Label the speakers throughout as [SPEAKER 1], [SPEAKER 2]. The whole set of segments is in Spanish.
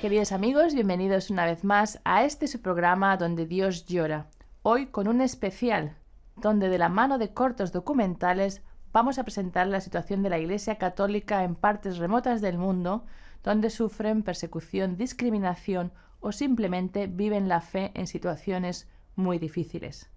[SPEAKER 1] Queridos amigos, bienvenidos una vez más a su programa donde Dios llora. Hoy con un especial, donde de la mano de cortos documentales vamos a presentar la situación de la Iglesia Católica en partes remotas del mundo, donde sufren persecución, discriminación o simplemente viven la fe en situaciones muy difíciles.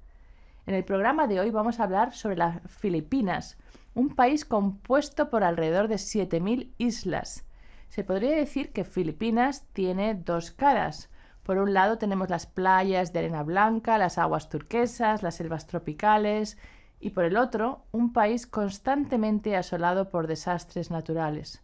[SPEAKER 1] En el programa de hoy vamos a hablar sobre las Filipinas, un país compuesto por alrededor de 7.000 islas. Se podría decir que Filipinas tiene dos caras. Por un lado tenemos las playas de arena blanca, las aguas turquesas, las selvas tropicales, y por el otro, un país constantemente asolado por desastres naturales.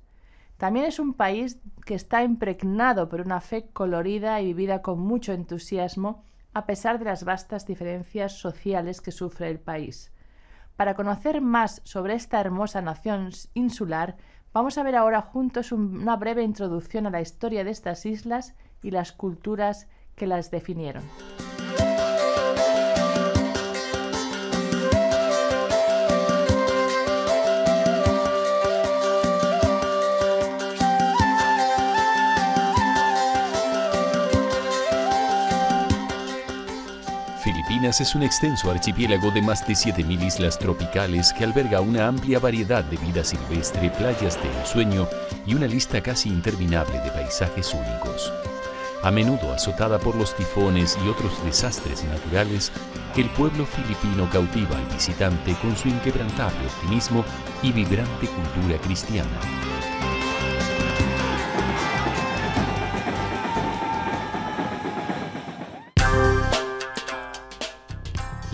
[SPEAKER 1] También es un país que está impregnado por una fe colorida y vivida con mucho entusiasmo, a pesar de las vastas diferencias sociales que sufre el país. Para conocer más sobre esta hermosa nación insular, vamos a ver ahora juntos una breve introducción a la historia de estas islas y las culturas que las definieron.
[SPEAKER 2] Filipinas es un extenso archipiélago de más de 7.000 islas tropicales que alberga una amplia variedad de vida silvestre, playas de ensueño y una lista casi interminable de paisajes únicos. A menudo azotada por los tifones y otros desastres naturales, el pueblo filipino cautiva al visitante con su inquebrantable optimismo y vibrante cultura cristiana.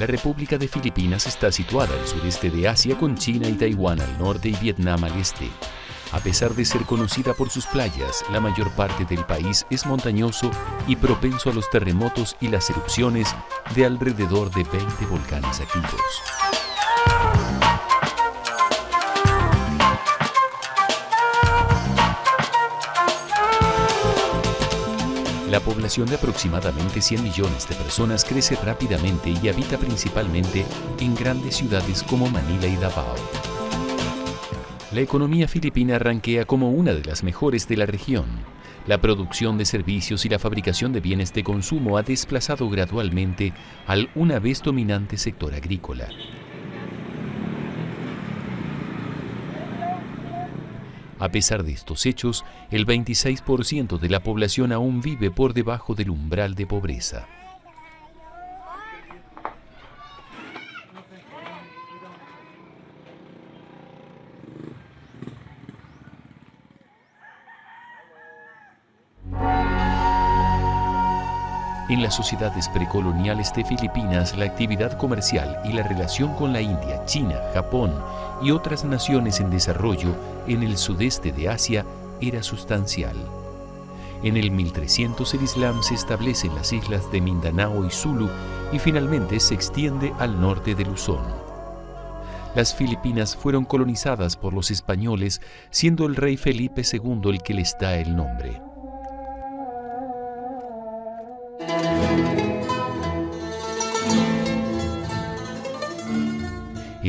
[SPEAKER 2] La República de Filipinas está situada al sureste de Asia, con China y Taiwán al norte y Vietnam al este. A pesar de ser conocida por sus playas, la mayor parte del país es montañoso y propenso a los terremotos y las erupciones de alrededor de 20 volcanes activos. La población de aproximadamente 100 millones de personas crece rápidamente y habita principalmente en grandes ciudades como Manila y Davao. La economía filipina rankea como una de las mejores de la región. La producción de servicios y la fabricación de bienes de consumo ha desplazado gradualmente al una vez dominante sector agrícola. A pesar de estos hechos, el 26% de la población aún vive por debajo del umbral de pobreza. En las sociedades precoloniales de Filipinas, la actividad comercial y la relación con la India, China, Japón y otras naciones en desarrollo en el sudeste de Asia era sustancial. En el 1300 el Islam se establece en las islas de Mindanao y Sulu y finalmente se extiende al norte de Luzón. Las Filipinas fueron colonizadas por los españoles, siendo el rey Felipe II el que les da el nombre.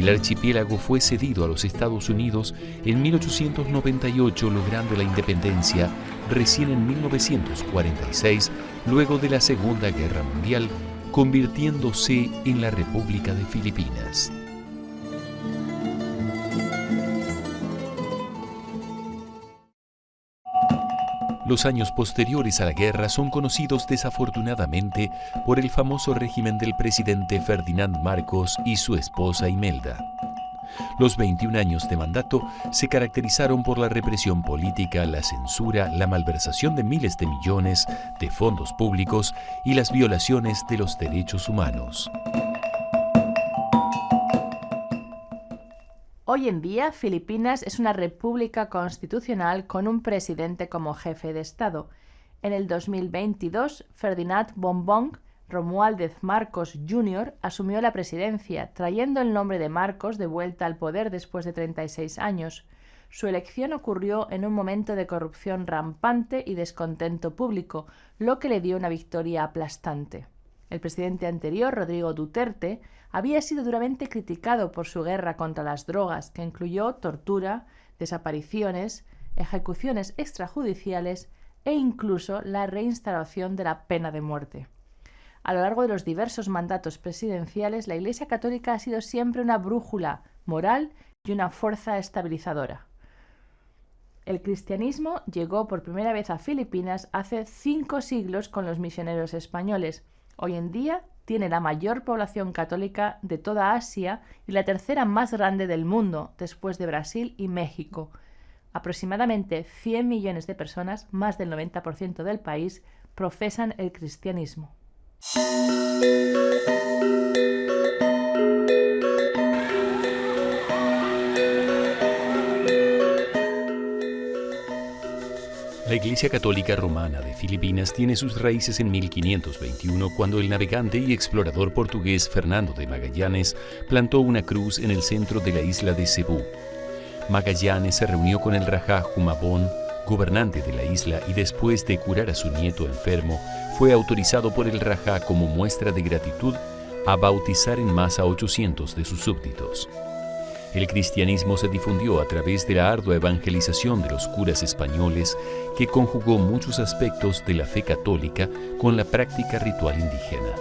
[SPEAKER 2] El archipiélago fue cedido a los Estados Unidos en 1898, logrando la independencia recién en 1946, luego de la Segunda Guerra Mundial, convirtiéndose en la República de Filipinas. Los años posteriores a la guerra son conocidos desafortunadamente por el famoso régimen del presidente Ferdinand Marcos y su esposa Imelda. Los 21 años de mandato se caracterizaron por la represión política, la censura, la malversación de miles de millones de fondos públicos y las violaciones de los derechos humanos.
[SPEAKER 1] Hoy en día, Filipinas es una república constitucional con un presidente como jefe de Estado. En el 2022, Ferdinand Bongbong Romualdez Marcos Jr. asumió la presidencia, trayendo el nombre de Marcos de vuelta al poder después de 36 años. Su elección ocurrió en un momento de corrupción rampante y descontento público, lo que le dio una victoria aplastante. El presidente anterior, Rodrigo Duterte, había sido duramente criticado por su guerra contra las drogas, que incluyó tortura, desapariciones, ejecuciones extrajudiciales e incluso la reinstauración de la pena de muerte. A lo largo de los diversos mandatos presidenciales, la Iglesia Católica ha sido siempre una brújula moral y una fuerza estabilizadora. El cristianismo llegó por primera vez a Filipinas hace 5 siglos con los misioneros españoles. Hoy en día tiene la mayor población católica de toda Asia y la tercera más grande del mundo, después de Brasil y México. Aproximadamente 100 millones de personas, más del 90% del país, profesan el cristianismo.
[SPEAKER 2] La Iglesia Católica Romana de Filipinas tiene sus raíces en 1521, cuando el navegante y explorador portugués Fernando de Magallanes plantó una cruz en el centro de la isla de Cebú. Magallanes se reunió con el Rajá Humabón, gobernante de la isla, y después de curar a su nieto enfermo, fue autorizado por el Rajá como muestra de gratitud a bautizar en masa a 800 de sus súbditos. El cristianismo se difundió a través de la ardua evangelización de los curas españoles, que conjugó muchos aspectos de la fe católica con la práctica ritual indígena.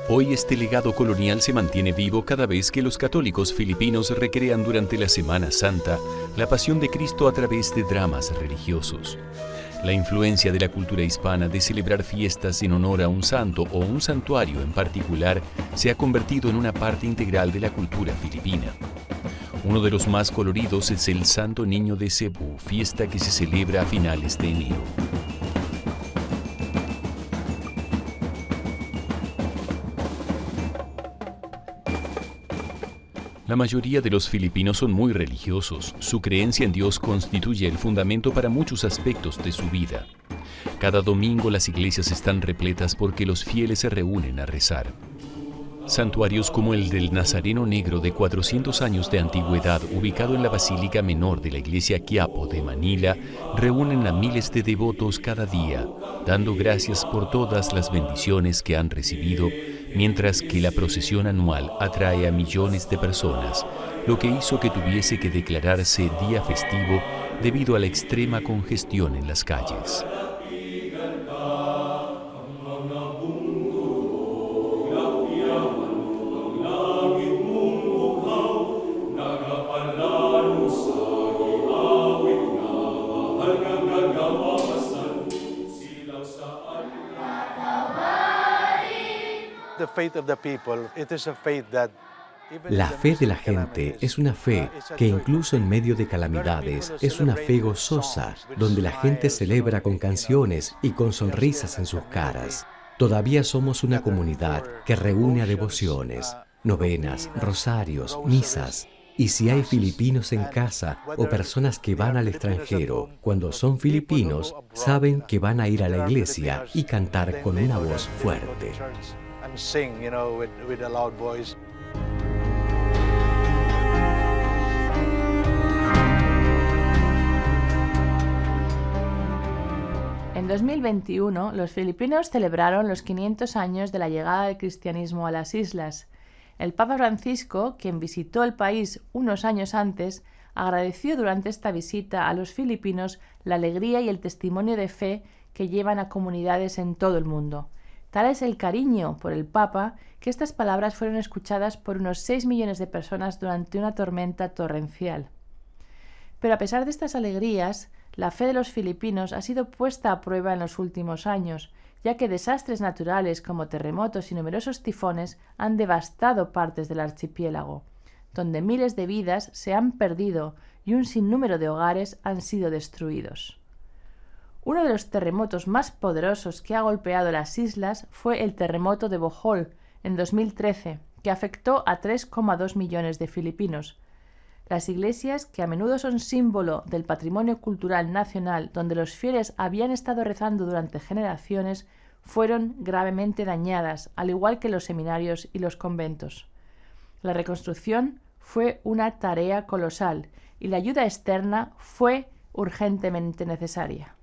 [SPEAKER 2] Hoy este legado colonial se mantiene vivo cada vez que los católicos filipinos recrean durante la Semana Santa la pasión de Cristo a través de dramas religiosos. La influencia de la cultura hispana de celebrar fiestas en honor a un santo o un santuario en particular se ha convertido en una parte integral de la cultura filipina. Uno de los más coloridos es el Santo Niño de Cebú, fiesta que se celebra a finales de enero. La mayoría de los filipinos son muy religiosos. Su creencia en Dios constituye el fundamento para muchos aspectos de su vida. Cada domingo las iglesias están repletas porque los fieles se reúnen a rezar. Santuarios como el del Nazareno Negro de 400 años de antigüedad, ubicado en la Basílica Menor de la Iglesia Quiapo de Manila, reúnen a miles de devotos cada día, dando gracias por todas las bendiciones que han recibido, mientras que la procesión anual atrae a millones de personas, lo que hizo que tuviese que declararse día festivo debido a la extrema congestión en las calles.
[SPEAKER 3] La fe de la gente es una fe que incluso en medio de calamidades es una fe gozosa, donde la gente celebra con canciones y con sonrisas en sus caras. Todavía somos una comunidad que reúne a devociones, novenas, rosarios, misas. Y si hay filipinos en casa o personas que van al extranjero, cuando son filipinos, saben que van a ir a la iglesia y cantar con una voz fuerte.
[SPEAKER 1] En 2021, los filipinos celebraron los 500 años de la llegada del cristianismo a las islas. El Papa Francisco, quien visitó el país unos años antes, agradeció durante esta visita a los filipinos la alegría y el testimonio de fe que llevan a comunidades en todo el mundo. Tal es el cariño por el Papa que estas palabras fueron escuchadas por unos 6 millones de personas durante una tormenta torrencial. Pero a pesar de estas alegrías, la fe de los filipinos ha sido puesta a prueba en los últimos años, ya que desastres naturales como terremotos y numerosos tifones han devastado partes del archipiélago, donde miles de vidas se han perdido y un sinnúmero de hogares han sido destruidos. Uno de los terremotos más poderosos que ha golpeado las islas fue el terremoto de Bohol en 2013, que afectó a 3,2 millones de filipinos. Las iglesias, que a menudo son símbolo del patrimonio cultural nacional donde los fieles habían estado rezando durante generaciones, fueron gravemente dañadas, al igual que los seminarios y los conventos. La reconstrucción fue una tarea colosal y la ayuda externa fue urgentemente necesaria.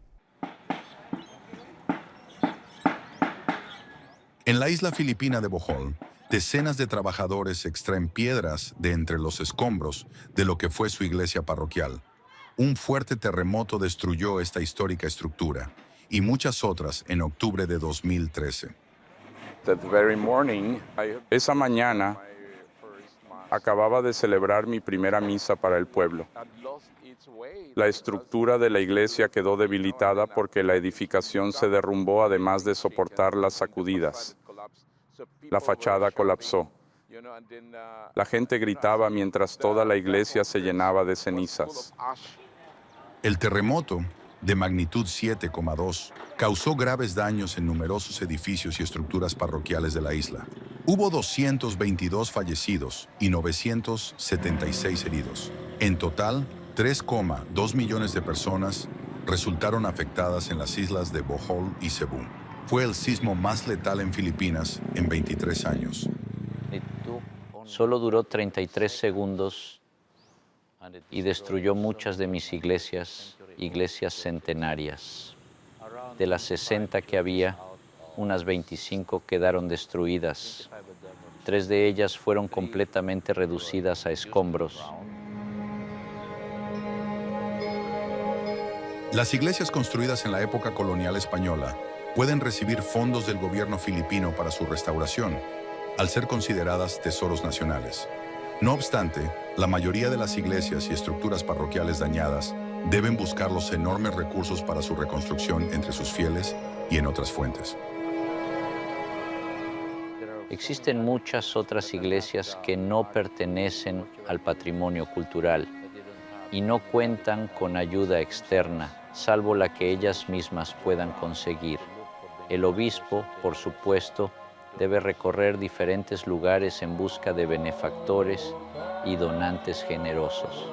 [SPEAKER 4] En la isla filipina de Bohol, decenas de trabajadores extraen piedras de entre los escombros de lo que fue su iglesia parroquial. Un fuerte terremoto destruyó esta histórica estructura y muchas otras en octubre de 2013.
[SPEAKER 5] Esa mañana acababa de celebrar mi primera misa para el pueblo. La estructura de la iglesia quedó debilitada porque la edificación se derrumbó además de soportar las sacudidas. La fachada colapsó. La gente gritaba mientras toda la iglesia se llenaba de cenizas.
[SPEAKER 4] El terremoto, de magnitud 7,2, causó graves daños en numerosos edificios y estructuras parroquiales de la isla. Hubo 222 fallecidos y 976 heridos. En total, 3,2 millones de personas resultaron afectadas en las islas de Bohol y Cebú. Fue el sismo más letal en Filipinas en 23 años.
[SPEAKER 6] Solo duró 33 segundos y destruyó muchas de mis iglesias centenarias. De las 60 que había, unas 25 quedaron destruidas. 3 de ellas fueron completamente reducidas a escombros.
[SPEAKER 4] Las iglesias construidas en la época colonial española pueden recibir fondos del gobierno filipino para su restauración, al ser consideradas tesoros nacionales. No obstante, la mayoría de las iglesias y estructuras parroquiales dañadas deben buscar los enormes recursos para su reconstrucción entre sus fieles y en otras fuentes.
[SPEAKER 6] Existen muchas otras iglesias que no pertenecen al patrimonio cultural y no cuentan con ayuda externa, salvo la que ellas mismas puedan conseguir. El obispo, por supuesto, debe recorrer diferentes lugares en busca de benefactores y donantes generosos.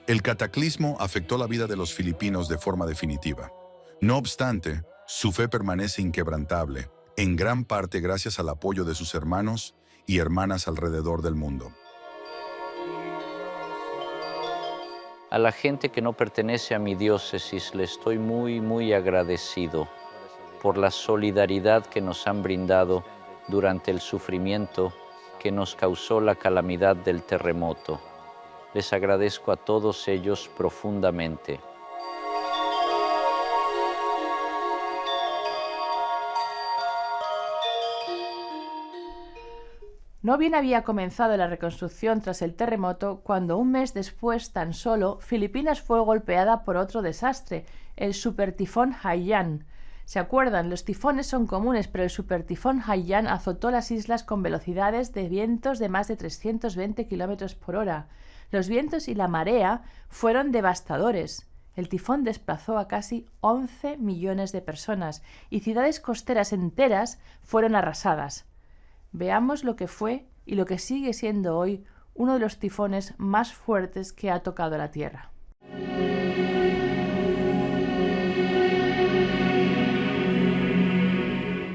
[SPEAKER 4] El cataclismo afectó la vida de los filipinos de forma definitiva. No obstante, su fe permanece inquebrantable, en gran parte gracias al apoyo de sus hermanos y hermanas alrededor del mundo.
[SPEAKER 6] A la gente que no pertenece a mi diócesis le estoy muy agradecido por la solidaridad que nos han brindado durante el sufrimiento que nos causó la calamidad del terremoto. Les agradezco a todos ellos profundamente.
[SPEAKER 1] No bien había comenzado la reconstrucción tras el terremoto, cuando un mes después tan solo, Filipinas fue golpeada por otro desastre, el supertifón Haiyan. ¿Se acuerdan? Los tifones son comunes, pero el supertifón Haiyan azotó las islas con velocidades de vientos de más de 320 km por hora. Los vientos y la marea fueron devastadores. El tifón desplazó a casi 11 millones de personas y ciudades costeras enteras fueron arrasadas. Veamos lo que fue y lo que sigue siendo hoy uno de los tifones más fuertes que ha tocado la Tierra.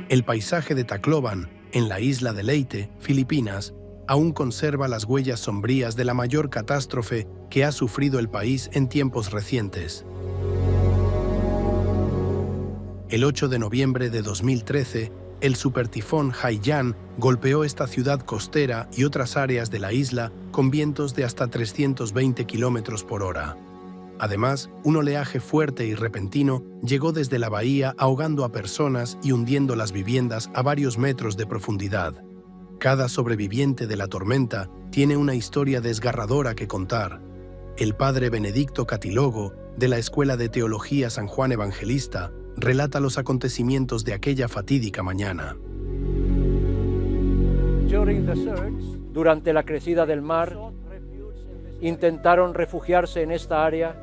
[SPEAKER 7] El paisaje de Tacloban, en la isla de Leyte, Filipinas, aún conserva las huellas sombrías de la mayor catástrofe que ha sufrido el país en tiempos recientes. El 8 de noviembre de 2013, el supertifón Haiyan golpeó esta ciudad costera y otras áreas de la isla con vientos de hasta 320 km por hora. Además, un oleaje fuerte y repentino llegó desde la bahía ahogando a personas y hundiendo las viviendas a varios metros de profundidad. Cada sobreviviente de la tormenta tiene una historia desgarradora que contar. El padre Benedicto Catilogo, de la Escuela de Teología San Juan Evangelista, relata los acontecimientos de aquella fatídica mañana.
[SPEAKER 8] Durante la crecida del mar, intentaron refugiarse en esta área,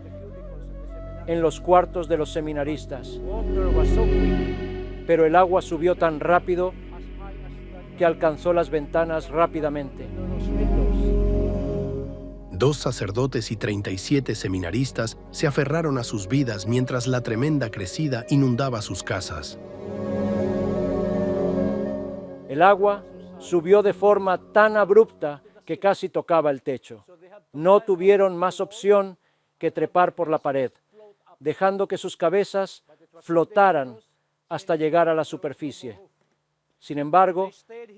[SPEAKER 8] en los cuartos de los seminaristas. Pero el agua subió tan rápido que alcanzó las ventanas rápidamente.
[SPEAKER 7] 2 sacerdotes y 37 seminaristas se aferraron a sus vidas mientras la tremenda crecida inundaba sus casas.
[SPEAKER 8] El agua subió de forma tan abrupta que casi tocaba el techo. No tuvieron más opción que trepar por la pared, dejando que sus cabezas flotaran hasta llegar a la superficie. Sin embargo,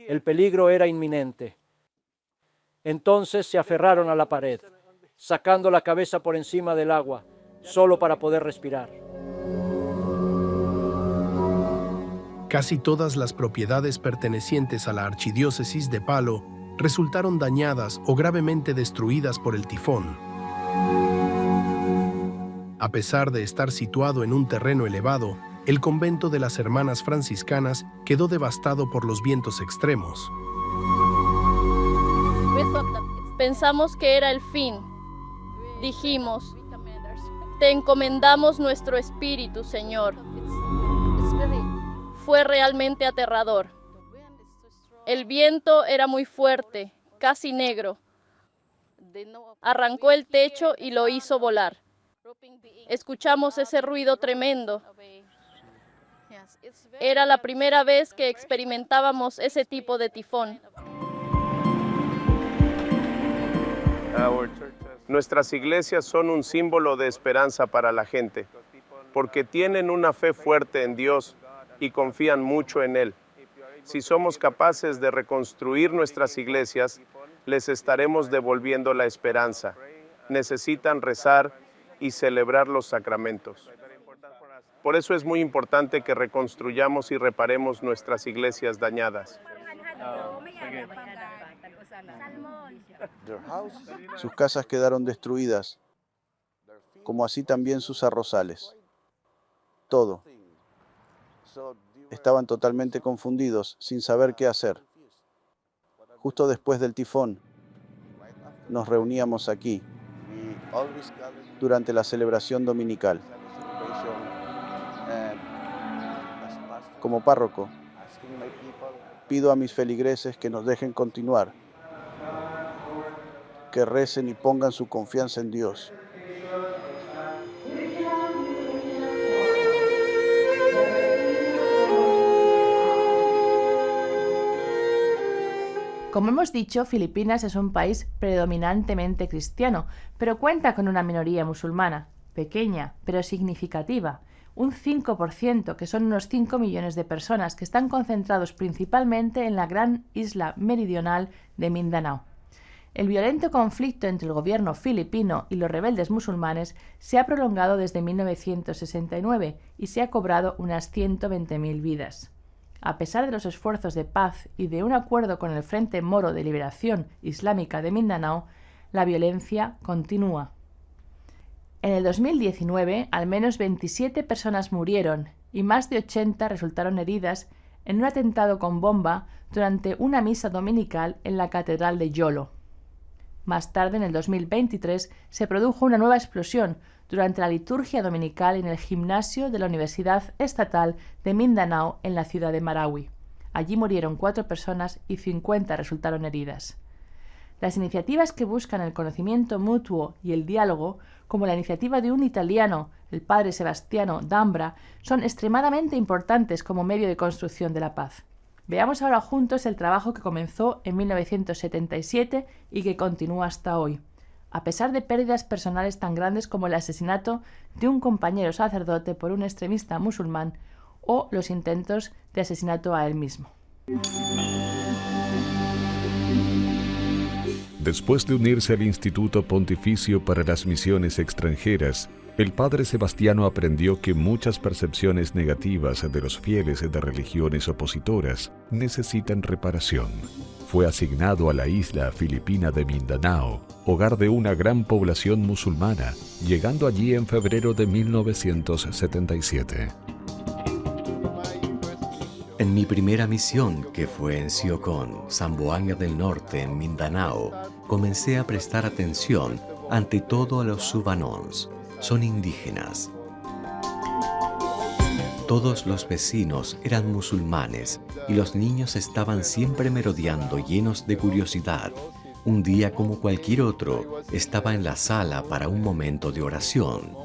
[SPEAKER 8] el peligro era inminente. Entonces se aferraron a la pared, sacando la cabeza por encima del agua, solo para poder respirar.
[SPEAKER 7] Casi todas las propiedades pertenecientes a la archidiócesis de Palo resultaron dañadas o gravemente destruidas por el tifón. A pesar de estar situado en un terreno elevado, el convento de las Hermanas Franciscanas quedó devastado por los vientos extremos.
[SPEAKER 9] Pensamos que era el fin. Dijimos, te encomendamos nuestro espíritu, Señor. Fue realmente aterrador. El viento era muy fuerte, casi negro. Arrancó el techo y lo hizo volar. Escuchamos ese ruido tremendo. Era la primera vez que experimentábamos ese tipo de tifón.
[SPEAKER 10] Nuestras iglesias son un símbolo de esperanza para la gente, porque tienen una fe fuerte en Dios y confían mucho en Él. Si somos capaces de reconstruir nuestras iglesias, les estaremos devolviendo la esperanza. Necesitan rezar y celebrar los sacramentos. Por eso es muy importante que reconstruyamos y reparemos nuestras iglesias dañadas.
[SPEAKER 11] Sus casas quedaron destruidas, como así también sus arrozales. Todo. Estaban totalmente confundidos, sin saber qué hacer. Justo después del tifón, nos reuníamos aquí, durante la celebración dominical. Como párroco, pido a mis feligreses que nos dejen continuar, que recen y pongan su confianza en Dios.
[SPEAKER 1] Como hemos dicho, Filipinas es un país predominantemente cristiano, pero cuenta con una minoría musulmana, pequeña, pero significativa, un 5%, que son unos 5 millones de personas que están concentrados principalmente en la gran isla meridional de Mindanao. El violento conflicto entre el gobierno filipino y los rebeldes musulmanes se ha prolongado desde 1969 y se ha cobrado unas 120.000 vidas. A pesar de los esfuerzos de paz y de un acuerdo con el Frente Moro de Liberación Islámica de Mindanao, la violencia continúa. En el 2019, al menos 27 personas murieron y más de 80 resultaron heridas en un atentado con bomba durante una misa dominical en la Catedral de Jolo. Más tarde, en el 2023, se produjo una nueva explosión durante la liturgia dominical en el gimnasio de la Universidad Estatal de Mindanao en la ciudad de Marawi. Allí murieron 4 personas y 50 resultaron heridas. Las iniciativas que buscan el conocimiento mutuo y el diálogo, como la iniciativa de un italiano, el padre Sebastiano D'Ambra, son extremadamente importantes como medio de construcción de la paz. Veamos ahora juntos el trabajo que comenzó en 1977 y que continúa hasta hoy, a pesar de pérdidas personales tan grandes como el asesinato de un compañero sacerdote por un extremista musulmán o los intentos de asesinato a él mismo.
[SPEAKER 12] Después de unirse al Instituto Pontificio para las Misiones Extranjeras, el padre Sebastiano aprendió que muchas percepciones negativas de los fieles de religiones opositoras necesitan reparación. Fue asignado a la isla filipina de Mindanao, hogar de una gran población musulmana, llegando allí en febrero de 1977.
[SPEAKER 3] En mi primera misión, que fue en Siocón, Zamboanga del Norte, en Mindanao, comencé a prestar atención ante todo a los subanons. Son indígenas. Todos los vecinos eran musulmanes y los niños estaban siempre merodeando llenos de curiosidad. Un día como cualquier otro, estaba en la sala para un momento de oración.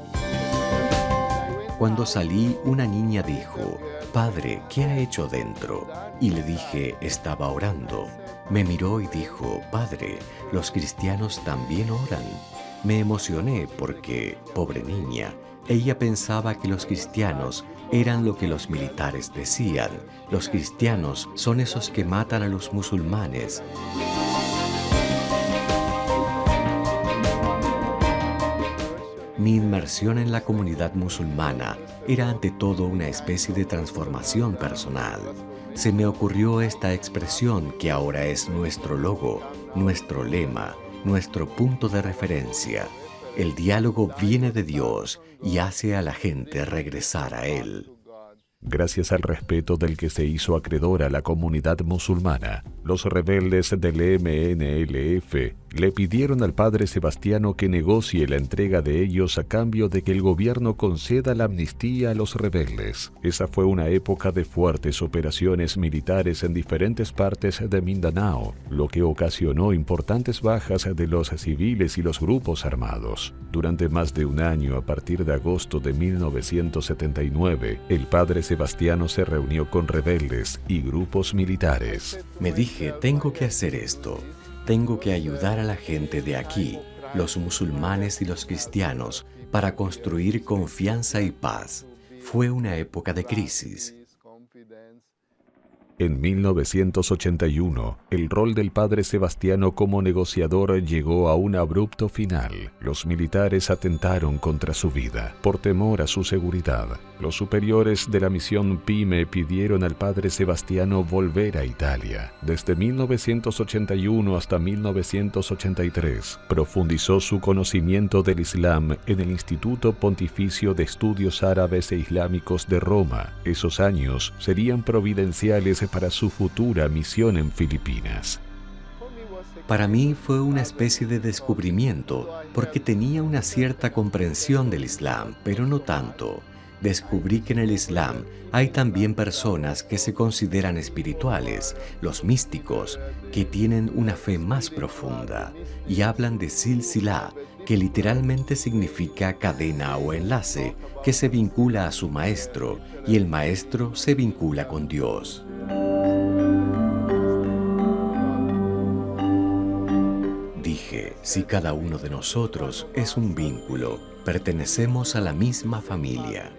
[SPEAKER 3] Cuando salí, una niña dijo: «Padre, ¿qué ha hecho dentro?». Y le dije: «Estaba orando». Me miró y dijo: «Padre, los cristianos también oran». Me emocioné porque, pobre niña, ella pensaba que los cristianos eran lo que los militares decían. Los cristianos son esos que matan a los musulmanes. Mi inmersión en la comunidad musulmana era ante todo una especie de transformación personal. Se me ocurrió esta expresión que ahora es nuestro logo, nuestro lema, nuestro punto de referencia. El diálogo viene de Dios y hace a la gente regresar a Él.
[SPEAKER 12] Gracias al respeto del que se hizo acreedor a la comunidad musulmana, los rebeldes del MNLF le pidieron al padre Sebastiano que negocie la entrega de ellos a cambio de que el gobierno conceda la amnistía a los rebeldes. Esa fue una época de fuertes operaciones militares en diferentes partes de Mindanao, lo que ocasionó importantes bajas de los civiles y los grupos armados. Durante más de un año, a partir de agosto de 1979, el padre Sebastiano se reunió con rebeldes y grupos militares.
[SPEAKER 3] Me dije, tengo que hacer esto. Tengo que ayudar a la gente de aquí, los musulmanes y los cristianos, para construir confianza y paz. Fue una época de crisis.
[SPEAKER 12] En 1981, el rol del padre Sebastiano como negociador llegó a un abrupto final. Los militares atentaron contra su vida, por temor a su seguridad. Los superiores de la misión PYME pidieron al padre Sebastiano volver a Italia. Desde 1981 hasta 1983, profundizó su conocimiento del Islam en el Instituto Pontificio de Estudios Árabes e Islámicos de Roma. Esos años serían providenciales para su futura misión en Filipinas.
[SPEAKER 3] Para mí fue una especie de descubrimiento, porque tenía una cierta comprensión del Islam, pero no tanto. Descubrí que en el Islam hay también personas que se consideran espirituales, los místicos, que tienen una fe más profunda, y hablan de silsila, que literalmente significa cadena o enlace, que se vincula a su maestro, y el maestro se vincula con Dios. Dije, si cada uno de nosotros es un vínculo, pertenecemos a la misma familia.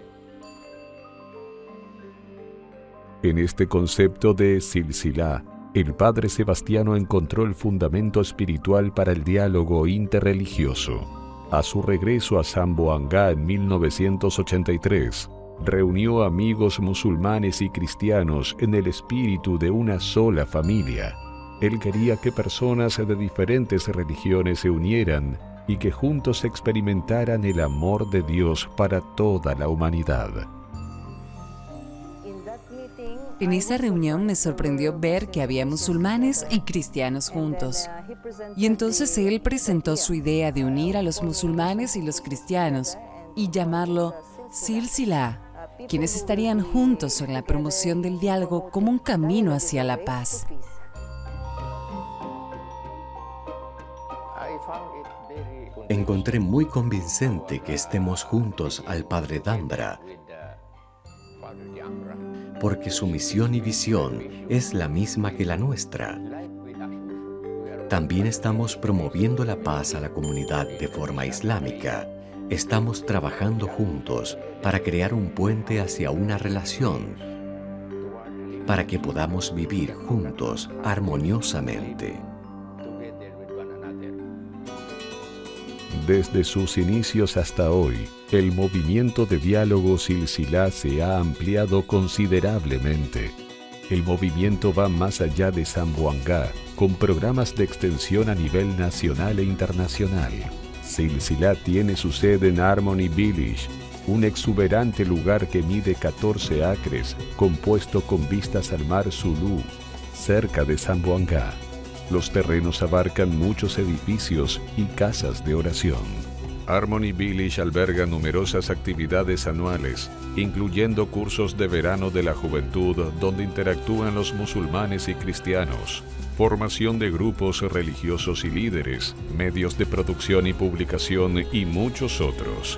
[SPEAKER 12] En este concepto de silsilá, el padre Sebastiano encontró el fundamento espiritual para el diálogo interreligioso. A su regreso a Zamboanga en 1983, reunió amigos musulmanes y cristianos en el espíritu de una sola familia. Él quería que personas de diferentes religiones se unieran y que juntos experimentaran el amor de Dios para toda la humanidad.
[SPEAKER 13] En esa reunión me sorprendió ver que había musulmanes y cristianos juntos. Y entonces él presentó su idea de unir a los musulmanes y los cristianos y llamarlo silsilá, quienes estarían juntos en la promoción del diálogo como un camino hacia la paz.
[SPEAKER 3] Encontré muy convincente que estemos juntos al padre Dambra, porque su misión y visión es la misma que la nuestra. También estamos promoviendo la paz a la comunidad de forma islámica. Estamos trabajando juntos para crear un puente hacia una relación, para que podamos vivir juntos armoniosamente.
[SPEAKER 12] Desde sus inicios hasta hoy, el movimiento de diálogo silsilá se ha ampliado considerablemente. El movimiento va más allá de Zamboanga, con programas de extensión a nivel nacional e internacional. Silsilá tiene su sede en Harmony Village, un exuberante lugar que mide 14 acres, compuesto con vistas al mar Zulú, cerca de Zamboanga. Los terrenos abarcan muchos edificios y casas de oración. Harmony Village alberga numerosas actividades anuales, incluyendo cursos de verano de la juventud donde interactúan los musulmanes y cristianos, formación de grupos religiosos y líderes, medios de producción y publicación y muchos otros.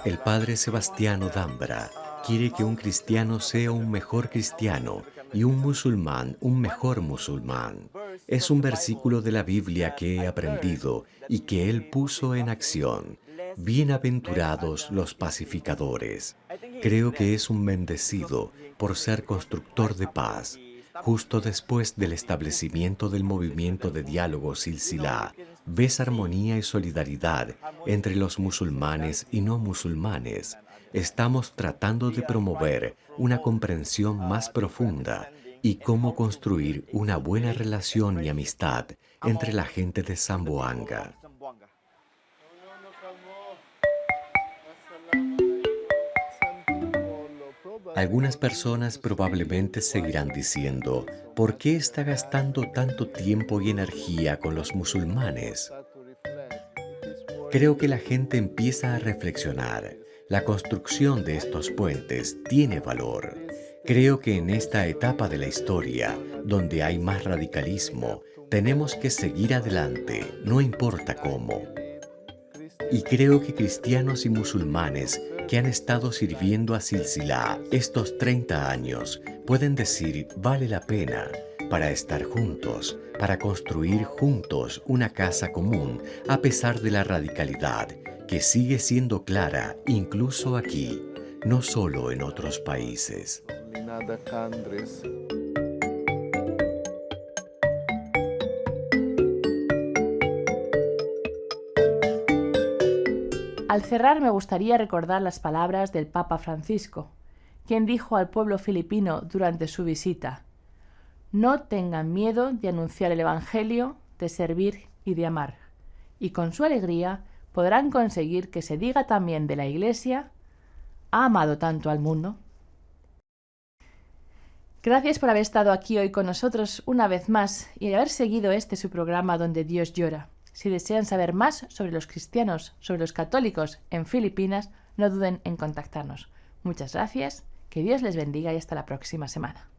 [SPEAKER 3] El padre Sebastiano Dambra quiere que un cristiano sea un mejor cristiano y un musulmán un mejor musulmán. Es un versículo de la Biblia que he aprendido y que él puso en acción. Bienaventurados los pacificadores. Creo que es un bendecido por ser constructor de paz. Justo después del establecimiento del movimiento de diálogo silsilá, ves armonía y solidaridad entre los musulmanes y no musulmanes. Estamos tratando de promover una comprensión más profunda y cómo construir una buena relación y amistad entre la gente de Zamboanga. Algunas personas probablemente seguirán diciendo, ¿por qué está gastando tanto tiempo y energía con los musulmanes? Creo que la gente empieza a reflexionar. La construcción de estos puentes tiene valor. Creo que en esta etapa de la historia, donde hay más radicalismo, tenemos que seguir adelante, no importa cómo. Y creo que cristianos y musulmanes que han estado sirviendo a Silsilá estos 30 años pueden decir vale la pena para estar juntos, para construir juntos una casa común a pesar de la radicalidad que sigue siendo clara incluso aquí, no solo en otros países.
[SPEAKER 1] Al cerrar me gustaría recordar las palabras del Papa Francisco, quien dijo al pueblo filipino durante su visita: no tengan miedo de anunciar el Evangelio, de servir y de amar, y con su alegría podrán conseguir que se diga también de la Iglesia: ha amado tanto al mundo. Gracias por haber estado aquí hoy con nosotros una vez más y de haber seguido su programa Donde Dios llora. Si desean saber más sobre los cristianos, sobre los católicos en Filipinas, no duden en contactarnos. Muchas gracias, que Dios les bendiga y hasta la próxima semana.